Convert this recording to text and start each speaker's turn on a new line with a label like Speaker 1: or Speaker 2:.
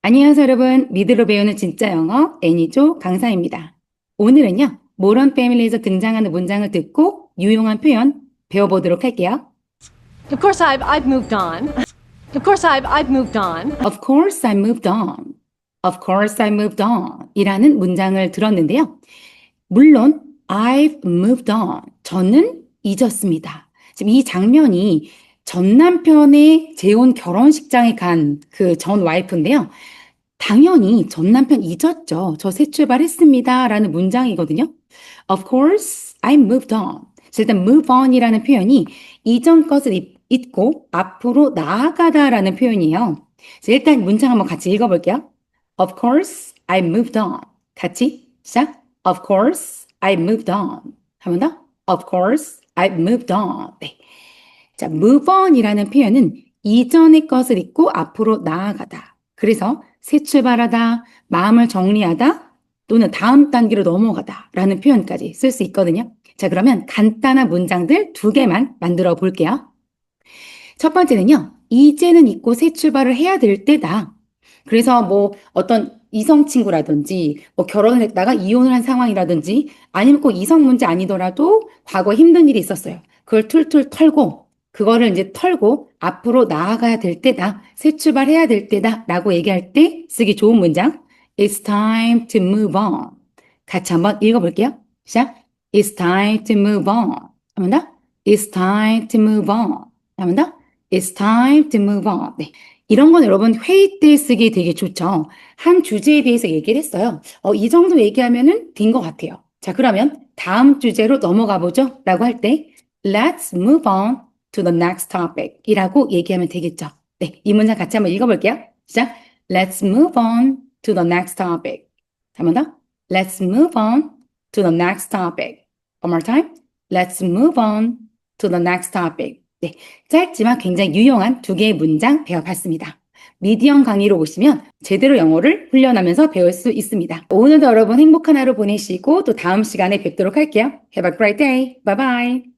Speaker 1: 안녕하세요, 여러분. 미드로 배우는 진짜 영어 애니조 강사입니다. 오늘은요, 모런 패밀리에서 등장하는 문장을 듣고 유용한 표현 배워보도록 할게요.
Speaker 2: Of course, I've moved on. Of course, I've moved on.
Speaker 1: Of course, I moved on. Of course, I moved on. 이라는 문장을 들었는데요. 물론, I've moved on. 저는 잊었습니다. 지금 이 장면이 전 남편의 재혼 결혼식장에 간 그 전 와이프인데요. 당연히 전 남편 잊었죠. 저 새 출발했습니다. 라는 문장이거든요. Of course, I moved on. 일단 move on이라는 표현이 이전 것을 잊고 앞으로 나아가다 라는 표현이에요. 일단 문장 한번 같이 읽어볼게요. Of course, I moved on. 같이 시작. Of course, I moved on. 한 번 더. Of course, I moved on. 네. 자, move on이라는 표현은 이전의 것을 잊고 앞으로 나아가다. 그래서 새 출발하다, 마음을 정리하다, 또는 다음 단계로 넘어가다 라는 표현까지 쓸 수 있거든요. 자, 그러면 간단한 문장들 두 개만 만들어 볼게요. 첫 번째는요, 이제는 잊고 새 출발을 해야 될 때다. 그래서 뭐 어떤 이성 친구라든지 뭐 결혼을 했다가 이혼을 한 상황이라든지 아니면 꼭 이성 문제 아니더라도 과거에 힘든 일이 있었어요. 그걸 툴툴 털고 그거를 이제 털고 앞으로 나아가야 될 때다. 새 출발해야 될 때다. 라고 얘기할 때 쓰기 좋은 문장. It's time to move on. 같이 한번 읽어볼게요. 시작. It's time to move on. 한 번 더. It's time to move on. 한 번 더. It's time to move on. 네. 이런 건 여러분 회의 때 쓰기 되게 좋죠. 한 주제에 대해서 얘기를 했어요. 이 정도 얘기하면은 된 것 같아요. 자, 그러면 다음 주제로 넘어가 보죠. 라고 할 때 Let's move on to the next topic 이라고 얘기하면 되겠죠. 네, 이 문장 같이 한번 읽어볼게요. 시작. Let's move on to the next topic. 한 번 더. Let's move on to the next topic. One more time. Let's move on to the next topic. 네, 짧지만 굉장히 유용한 두 개의 문장 배워봤습니다. 미디엄 강의로 오시면 제대로 영어를 훈련하면서 배울 수 있습니다. 오늘도 여러분 행복한 하루 보내시고 또 다음 시간에 뵙도록 할게요. Have a great day. Bye bye.